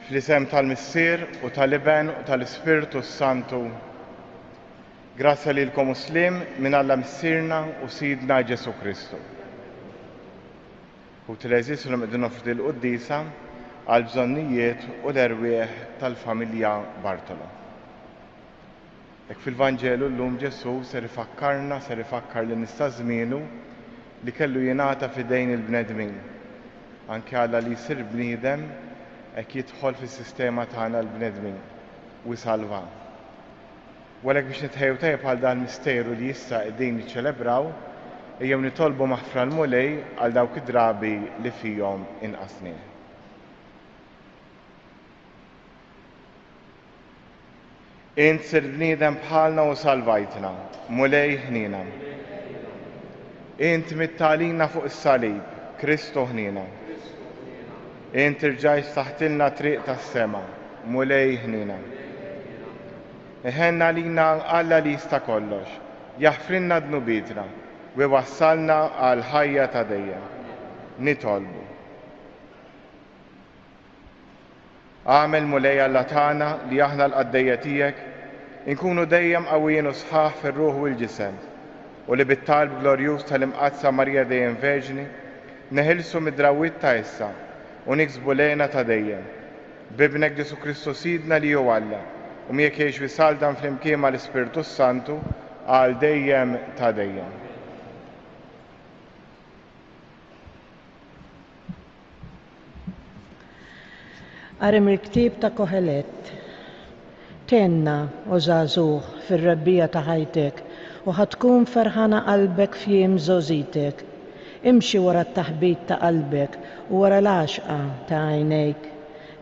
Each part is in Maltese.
Fl-isem tal-Missier u tal-Iben u tal-Ispirtu Santu. Grazja lilkom Muslim minn Alla Missierna u Sidna Ġesu Kristu. U t-leżis l id-nofdi l-Qoddisa għal bżonnijiet u l-erwieħ tal-familja Bartolo. Ek fil-Vanġelu l-lum Ġesu ser ifakkar li nista' żmienu li kellu jingħata fidejn il-bnedmin. Anke Alla li jsir bniedem hekk jidħol fis-sistema tagħna l-bnedmin u jsalva. Walek biex nitħejju tajjeb għal dan misteru li issa qegħdin niċċelebraw, ejjew nitolbu maħfra l-mulej għal dawk id-drabi li fihom inqasni. Int sir bniedem bħalna u salvajtna, mulej ħnina. Int mittalina fuq is-salib, Kristu ħnina. Int irġajt taħtilna triq tas-sema, mulej ħnina. Iħenna lina Alla li jista' kollox, jaħfrinna dnubitna u wassalna għal ħajja ta' dejjem. Nitolbu. Għamel mulej Alla tagħna li aħna l-qaddejja tiegħek inkunu dejjem qawwijin u sħaħ fir-ruħ u l-ġisem u li bit-talb glorjuż tal-imqazza Marija dejjem Verġni neħilsu mid-drawwiet ta' issa u niksbu lejna ta' dejjem. Bibnek Ġesu Kristu Sidna li hu Alla u miegħek jgħix wisaldan flimkien mal-Ispirtu Santu għal dejjem ta' dejjem. Għarem il-ktib ta' Kohelet. Tenna u żagħżugħ fir-rebbija ta' ħajtek u ħatkun ferħana qalbek f'jiem żożitek. Imxi wara t-taħbit ta' qalbek u wara l-għaxqa ta' għajnejk.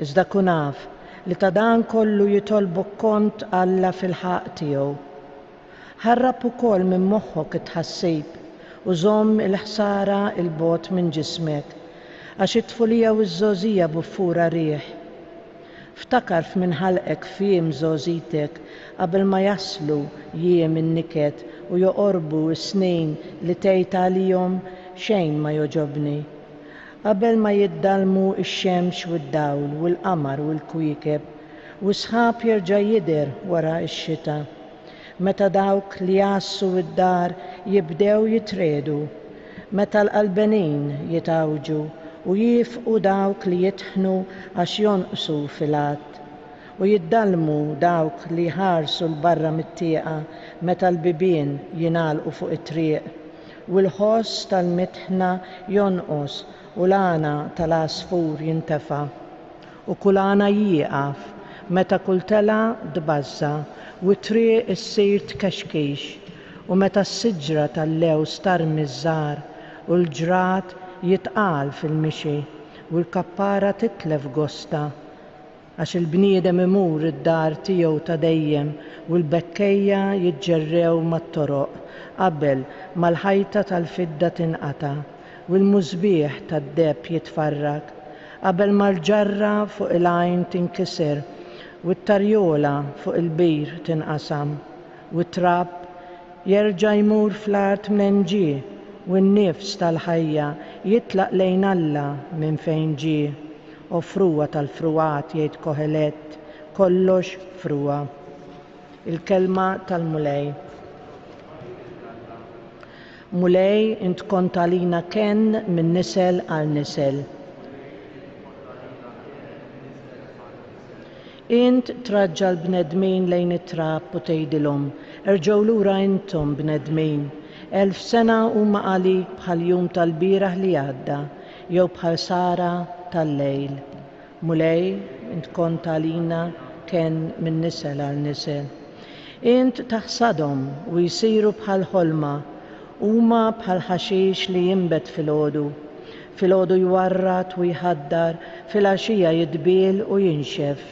Iżda kun naf li ta' dan kollu jitolbok kont Alla fil-ħaq tiegħu. Ħarrab ukoll minn moħħok it-tħassib u żomm il-ħsara il-bot minn ġismek għax it-tfulija u ż-żożija buffura rieħ. Ftakar f'min ħalqek f'jiem żożitek qabel ma jaslu jiem in-niket u joqorbu s-snin li tgħid għalihom xejn ma joġobni. Qabel ma jiddalmu x-xemx u d-dawl u l-qamar u l-kwiekeb u sħab jerġa' jidher wara x-xita. Meta dawk li jassu id-dar jibdew jitredu, meta l-qalbenin jitawġu u jifqu dawk li jitħnu għax jonqsu fil-għadd u jiddalmu dawk li ħarsu l-barra mit-tieqa meta l-bibien jingħalqu fuq it-triq u l-ħoss tal-mitħna jonqos u l-għana tal-għasfur jintefa' u kull għana jieqaf meta kull tela dbażza u t-triq issir tkexkix u meta s-siġra tal-lews tarmi żgħar u l-ġrat jitqal fil-mixi u l-kappara titlef gosta għax il-bniedem imur id-dar tiegħu ta' dejjem u l-bekkejja jiġġerrew mat-toroq qabel mal-ħajta tal-fidda tinqata' u l-mużbieħ tad-debb jitfarrak qabel mal-ġarra fuq il-għajn tinkiser u t-tarjola fuq il-bir tinqasam u t-trabb jerġa' jmur fl-art minn ġie u n-nifs tal-ħajja jitlaq lejn Alla minn fejn ġie. U fruwa tal-fruwat jgħid Kohelet, kollox fruwa. Il-kelma tal-mulej. Mulej int kont għalina ken minn nisel għal nisel. Int traġġa l-bnedmin lejn it-trapp u tgħidilhom, erġgħu lura intom bnedmin. 1000 sena huma għalik bħal jum tal-bieraħ li għadda, jew bħal sara tal-lejl. Mulej, int kont għalina kien minn nisel għal nisel. Int taħsadhom u jsiru bħal ħolma, huma bħal ħaxix li jinbet fil-għodu. Fil-għodu jwarrat u jħaddar, fil-għaxija jitbiel u jinxef.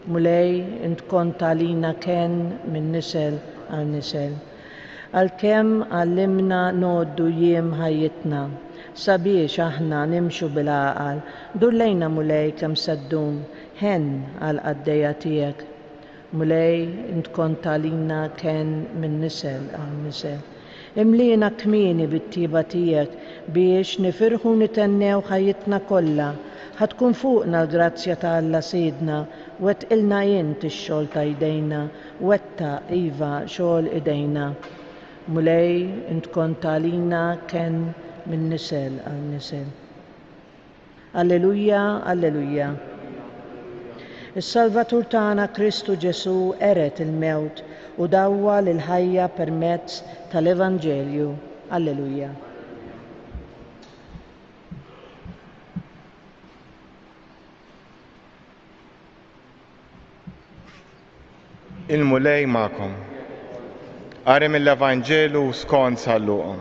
Mulej, int kont għalina kien minn nisel għal nisel. Għalkemm għallimna noddu jiem ħajjitna, sabiex aħna nimxu bil-għaqal, dullejna mulej kemm saddum, ħen għal-qaddejja tiegħek. Mulej int kont għalina kien minn nisel għal nisel. Imlina kmieni bit-tiba tiegħek biex nifirħu nitennew ħajjitna kollha ħatkun fuqna l-grazzja ta' Alla Sidna, wet ilna jint ix-xogħol ta' jdejna, wetta iva xogħol idejna. Mulej intkun talina ken minn nisel għal nisel. Alleluja, alleluja. Is-Salvatur tagħna Kristu Ġesu eret il-mewt u dawwa l-ħajja permezz tal-Evanġelju. Alleluja. Il-mulej ma'kom. Arem l-Evanġelu skont San Luqa.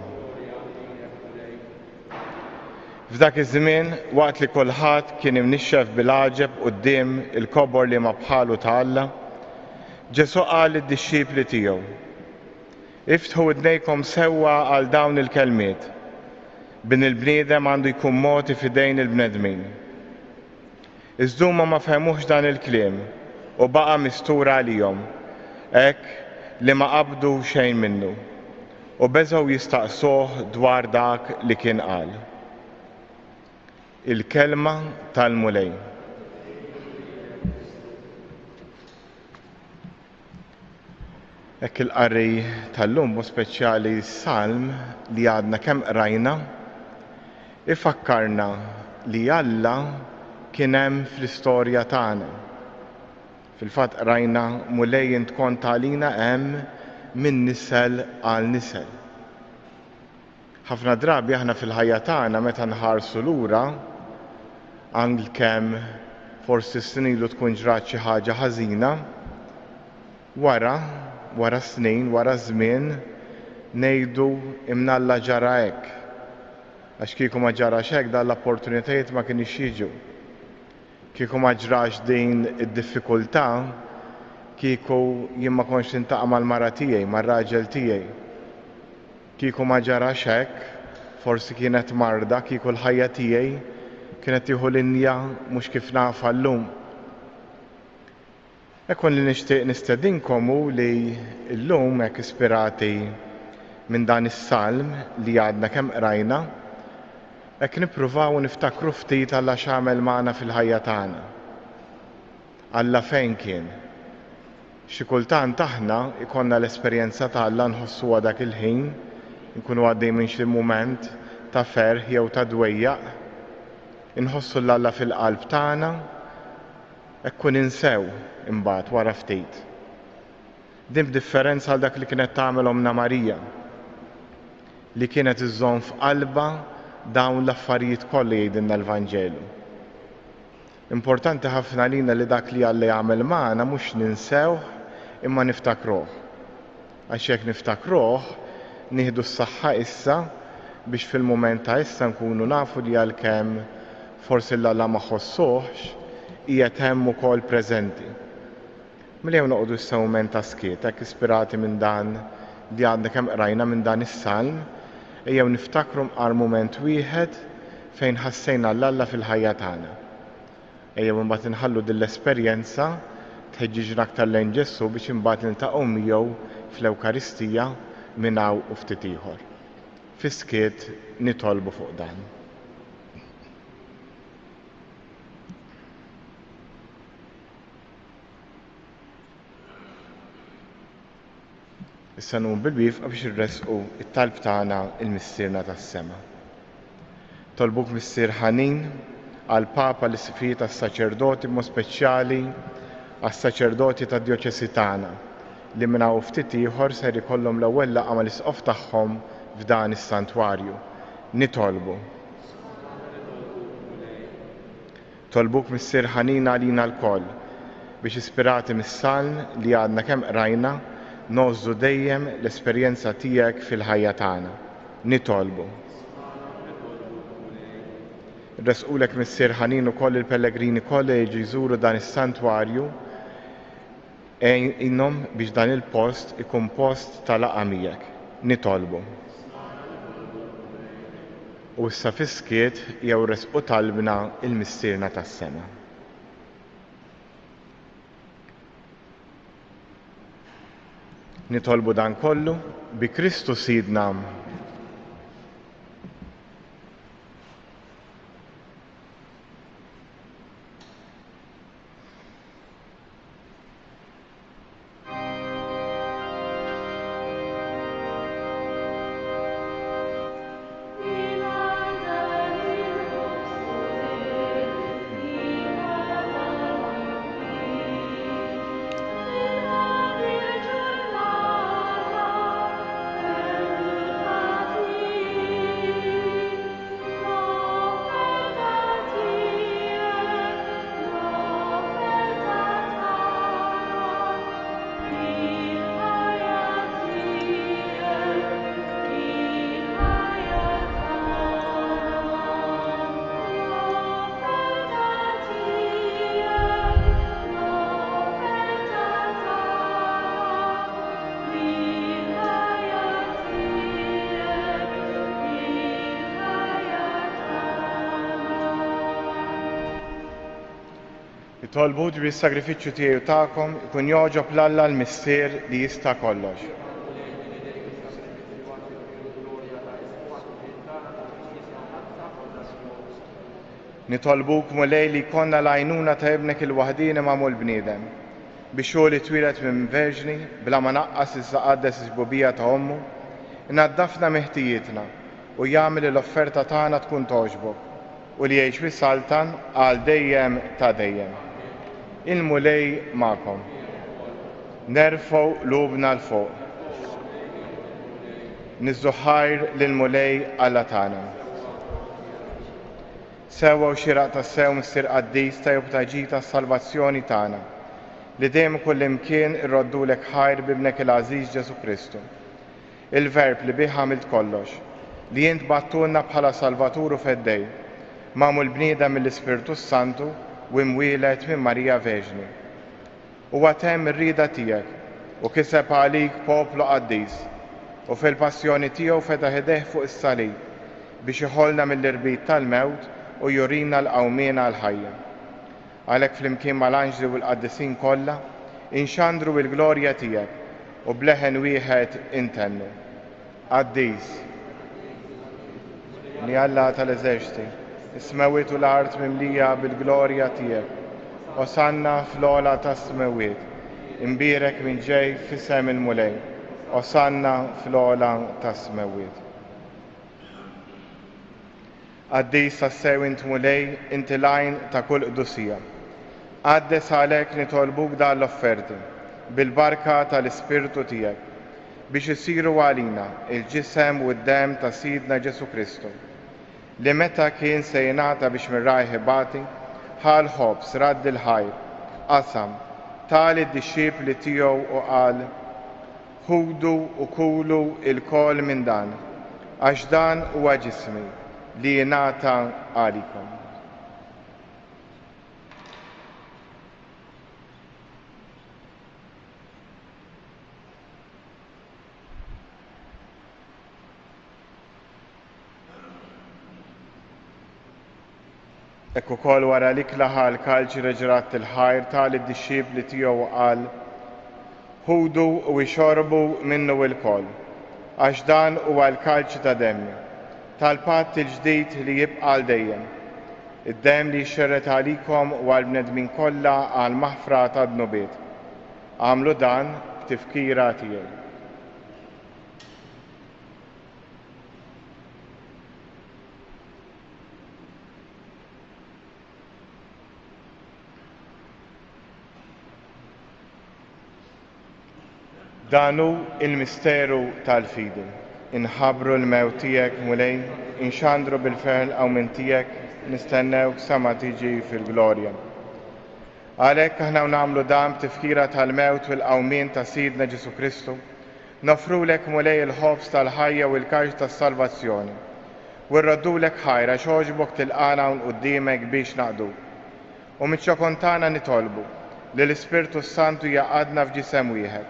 F'dak iż-żmien waqt li kulħadd kien imnixxef bil-għaġeb quddiem il-kobor li ma bħalu ta' Alla, Ġesu qal lid-dixxipli tiegħu: Iftħu idnejkom sewwa għal dawn il-kelmiet. Bin il-bniedem għandu jkun moti f'idejn il-bnedmin. Iżduma ma fehmux dan il-kliem u baqa' mistura għalihom, hekk li ma qabdu xejn minnu u beżgħu jistaqsuh dwar dak li kien qal. Il-kelma tal-mulej. Hekk il-qarri tal-lum u speċjali s-salm li għadna kemm qrajna ifakkarna li Alla kien hemm fl-istorja tagħna. Fil-fatt qrajna mulej intkun tagħlina hemm minn nisel għal nisel. Ħafna drabi aħna fil-ħajja tagħna meta nħarsu lura anke kemm forsi snilu tkun ġrat xi ħaġa ħażina, wara snin, wara żmien ngħidu imnalla ġara hekk. Għax kieku ma ġarax hekk dan l-opportunitajiet ma kienx jiġu. Kieku ma ġrax din id-diffikultà, kieku jien ma kontx nintaqa' mal-mara tiegħi, mar-raġel tiegħi. Kieku ma ġarax hekk, forsi kienet marda, kieku l-ħajja tiegħi kienet tieħu linja mhux kif nafa llum. Hekk li nixtieq nistedinkom hu li llum hekk ispirati minn dan is-salm li għadna kemm qrajna, hekk nippruvaw niftakru ftit Alla x'għamel magħna fil-ħajja tagħna. Alla fejn kien. Xi kultant aħna ikollna l-esperjenza ta' Alla nħossuha dak il-ħin, nkunu għaddej minn xi mument ta' ferħ jew ta' dwejjaq, inħossu l-Alla fil-qalb tagħna, hekk ninsew imbagħad wara ftit. Din b'differenza għal dak li kienet tagħmel Omna Marija, li kienet iżżomm f'qalbha dawn l-affarijiet kollha jgħidilna l-Vanġelu. Importanti ħafna lina li dak li Alla jagħmel magħna mhux ninsewh imma niftakruh. Għax jekk niftakruh nieħdu s-saħħa issa biex fil-mument ta' issa nkunu nafu li għalkemm forsi l-Alla ma ħossuhx qiegħed hemm ukoll preżenti. Miljew noqogħdu issa mument ta' skiet, hekk ispirati minn dan li għadna kemm qrajna minn dan is-salm, ejjew niftakru mqar mument wieħed fejn ħassejna l-Alla fil-ħajja tagħna. Ejjew imbagħad inħallu din l-esperjenza tħeġġiġna aktar lejn Ġesu biex imbagħad niltaqgħu miegħu fl-Ewkaristija minn hawn u ftit ieħor. Fi-skiet nitolbu fuq dan. Issa nhum bil-wifqa biex irresqu it-talb tagħna il-missierna tas-sema. Tolbuk Missier Ħanin għall-Papa l-isfijiet tas-saċerdoti b'mod speċjali għas-saċerdoti tad-djoċesi tagħna li minn hawn ftit ieħor ser ikollhom l-ewwel laqgħa mal-isqof tagħhom f'dan is-santwarju. Nitolbu. Tolbuk Missier Ħanin għalina lkoll biex ispirati mis-salm li għadna kemm qrajna nożżu dejjem l-esperjenza tiegħek fil-ħajja tagħna. Nitolbu. Resqulek Missier Ħanin ukoll il-Pellegrini kollha jiġu jżuru dan is-santwarju għinhom biex dan il-post ikun post ta' laqgħa miegħek. Nitolbu. U issa fi-skiet jew resqu talbna il-missierna tas-sema. Nitolbu dan kollu bi Kristu Sidna. Nitolbu li s-sagrifiċċju tiegħi u tagħkom ikun joġob l-Alla l-missier li jista' kollox. Nitolbuk mulej li jkollna l-għajnuna ta' ibnek il-waħdini magħmul bniedem biex hu li twilet minn verġni bla ma naqqas is-saqaddes is-ġbubija ta' ommu, inaddafna meħtijietna u jagħmel l-offerta tagħna tkun togħġbok u li jgħix fis-saltan għal dejjem ta' dejjem. Il-mulej magħkom. Nerfgħu lubna l-fuq. Niżdu ħajr lill-mulej Alla tagħna. Sewa u xiraq ta' sew missier qaddis ta' jubtaġi ta' salvazzjoni tagħna li dejjem kull imkien irroddulek ħajr bibnek il-Għażiż Ġesu Kristu. Il-Verb li bih għamilt kollox, li jint battulna bħala Salvatur u feddej, magħmul bniedem mill-Ispirtu Santu u imwielet minn Marija Verġni. Huwa temm ir-rieda tiegħek u kiseb għalik poplu qaddis u fil-passjoni tiegħu fetaħ idejh fuq is-salib biex iħollna mill-irbit tal-mewt u jurina l-qawmiena għal-ħajja. Għalhekk flimkien mal-anġli u l-qaddisin kollha inxandru l-glorja tiegħek u bleħen wieħed intennu. Qaddis li Alla tal-eżerċiti, is-smawiet u l-art mimlija bil-glorja tiegħek, osanna fl-ogħla tas-smawiet, imbierek minn ġej f'isem il-mulej, osanna fl-ogħla tas-smawiet. Qaddis tas-sew int mulej inti lajn ta' kull qdusija. Qaddes għalhekk nitolbuk dan l-offerti bil-barka tal-Ispirtu tiegħek biex isiru għalina il-ġisem u d-dem ta' Sidna Ġesu Kristu li meta kien se jingħata biex mir-rajħ ibati ħal ħobs radd il-ħajr qasam tali d-dixxiepli tiegħu u qal ħudu u kulu il-kol minn dan għax dan huwa ġismi li jingħata għalikom. Ekku kol wara li klaħa l-kalċi reġrat il-ħajr tali d-dixxiepli tiegħu qal ħudu u jxorbu minnu il-kol għax dan huwa l-kalċi ta' demmi tal-patt il-ġdid li jibqa' għal dejjem. Id-demm li jxerret għalikom u għall-bnedmin kollha għal maħfra ta' dnubiet. Għamlu dan b'tifkira tiegħi. Danu il-misteru tal-fidi. Inħabru l-mewt tiegħek mulej, inxandru bil-ferħ l-qawmien tiegħek, nistennewk sa ma tiġi fil-glorja. Għalhekk aħna nagħmlu dan b'tifkira tal-mewt u l-qawmien ta' Sidna Ġesu Kristu, nofrulek mulej il-ħobs tal-ħajja u l-karġ tas-salvazzjoni. U rroddulek ħajra xogħġbok tilqana hawn quddiemek biex naqduk. U miċ-ċokon tagħna nitolbu li l-Ispirtu Santu jaqadna f'ġisem wieħed,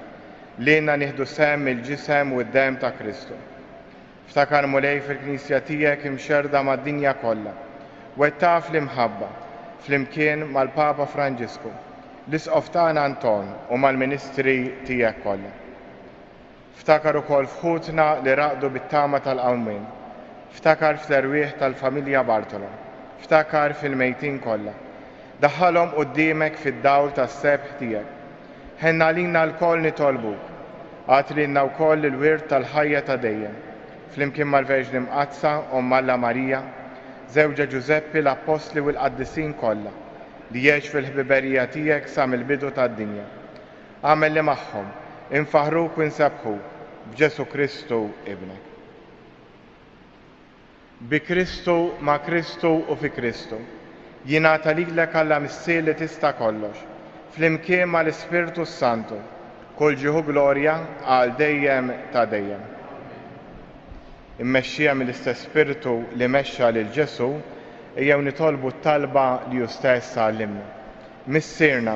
li jenna nieħdu sem il-ġisem u d-dem ta' Kristu. Ftakar mulej fil-Knisja tiegħek imxerda mad-dinja kollha, wettaq fl-imħabba, flimkien mal-Papa Franġisku, l-Isqof tagħna Anton u mal-Ministri tiegħek kollha. Ftakar ukoll fħutna li raqdu bit-tama tal-qawmien, ftakar fl-erwieħ tal-familja Bartolo, ftakar fil-mejtin kollha. Daħħalhom quddiemek fid-dawl tas-sebħ tiegħek. Ħenna lilna l-koll nitolbuk, għatlilna wkoll il-wirt tal-ħajja ta' dejjem, flimkien mal-Verġni Mqazza Omm Alla Marija, żewġa Ġuseppi l-Apostli u l-Qaddisin kollha li jgħix fil-ħbiberija tiegħek sa mill-bidu tad-dinja. Għamel li magħhom infaħruk u nsabħuk b'Ġesu Kristu Ibnek. Bi Kristu, ma' Kristu u fi Kristu, jingħata lilek Alla missier li tista' kollox, flimkien mal-Ispirtu Santu, kull ġieħu glorja għal dejjem ta' dejjem. Immexxija mill-istess Spiritu li mexxa lil Ġesu, ejjew nitolbu t-talba li hu stess għallimna. Missierna,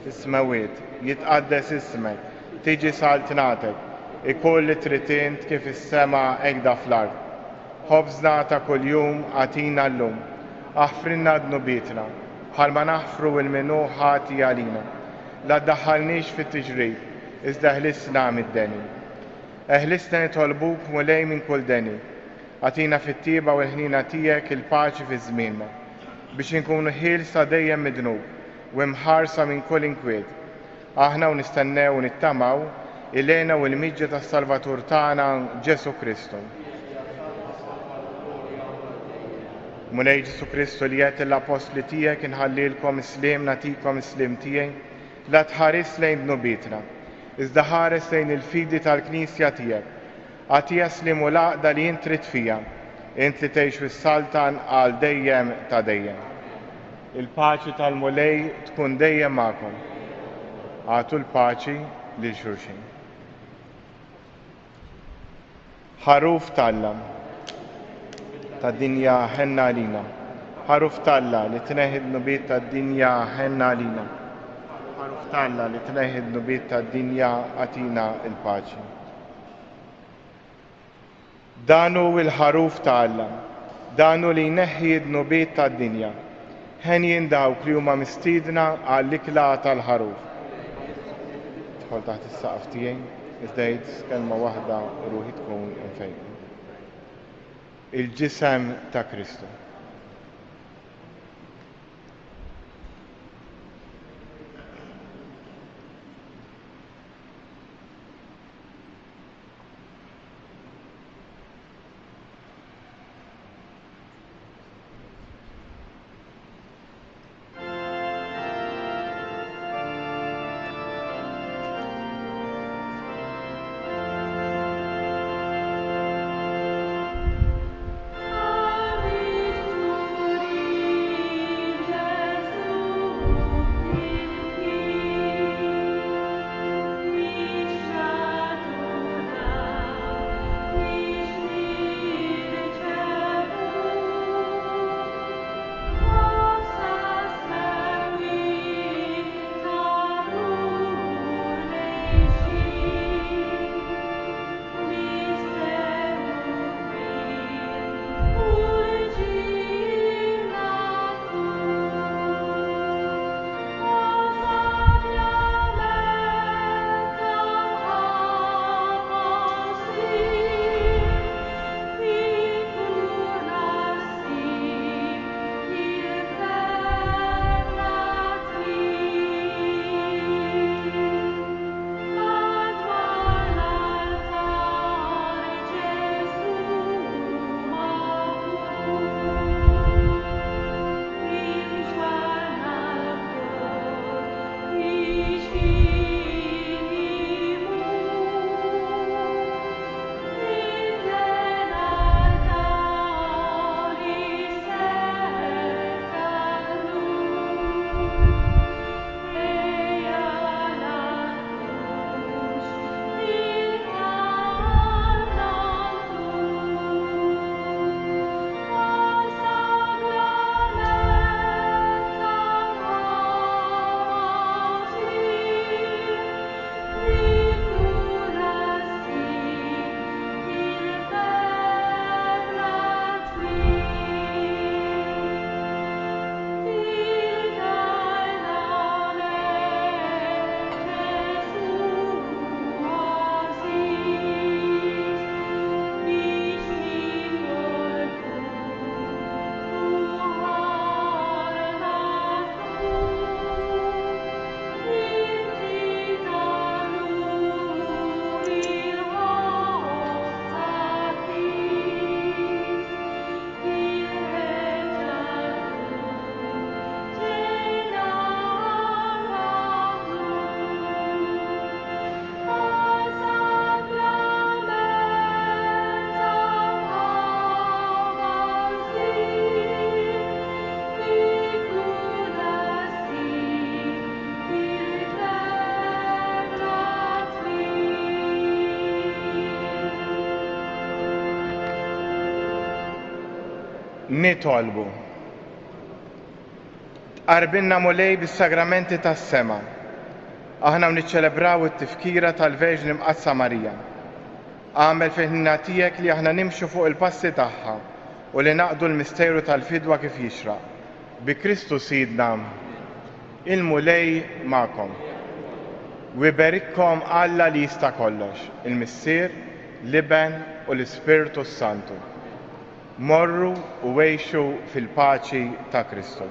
fis-smawiet, jitqaddes ismek, tiġi saltnatek, ikun li trid int kif is-sema hekk fl-ard. Ħobżna ta' kuljum għatina llum, aħfrinna dnubietna, bħalma naħfru il-minu ħati għalina. La ddaħħalniex fit-tiġrid, iżda ħlisna mid-deni. Eħlisna nitolbuk mulej minn kull deni. Għatina fit-tieba u l-ħnina tiegħek il-paċi fi żmienna biex inkunu ħielsa dejjem midnub u mħarsa minn kull inkwiet. Aħna u nistennew u nittamaw il-għena u l-miġġa tas-Salvatur tagħna Ġesu Kristu. Mulej Ġesu Kristu li qed l-apostli tiegħek inħallilkom islim nagħtikom islim tiegħi, la tħares lejn dnubitna, iżda ħares lejn il-fidi tal-Knisja tiegħek. Għatija slim u laqda li int trid fija, int li tgħix fis-saltan għal dejjem ta' dejjem. Il-paċi tal-mulej tkun dejjem magħkom. Għatu l-paċi lil xulxin. Ħaruf Talla tad-dinja ħenna għalina. Ħaruf Talla li tneħħi d-nubiet tad-dinja ħenna għalina. Ħaruf Talla li tneħħi d-nubiet tad-dinja għatina il-paċi. Danu il-ħaruf ta' Alla, danu li jneħħi d-nubiet tad-dinja. Ħen dawk li huma mistiedna għall-ikla tal-ħaruf. Tħol taħt is-saqaf tiegħi, iżda jgħid kelma waħda ruħi tkun infejn. Il-ġisem ta' Kristu. nitolbu. Tqarbilna mulej bis-sagramenti tas-sema. Aħna niċċelebraw it-tifkira tal-Verġni Mqassa Marija. Għamel fil-ħnina tiegħek li aħna nimxu fuq il-passi tagħha u li naqdu l-misteru tal-fidwa kif jixraq. bi Kristu sidna il-mulej ma'kom. U iberikkom Alla li jista' kollox, il-Missier, l-Iben u l-Ispirtu Santu. Morru u għejxu fil-paċi ta' Kristu.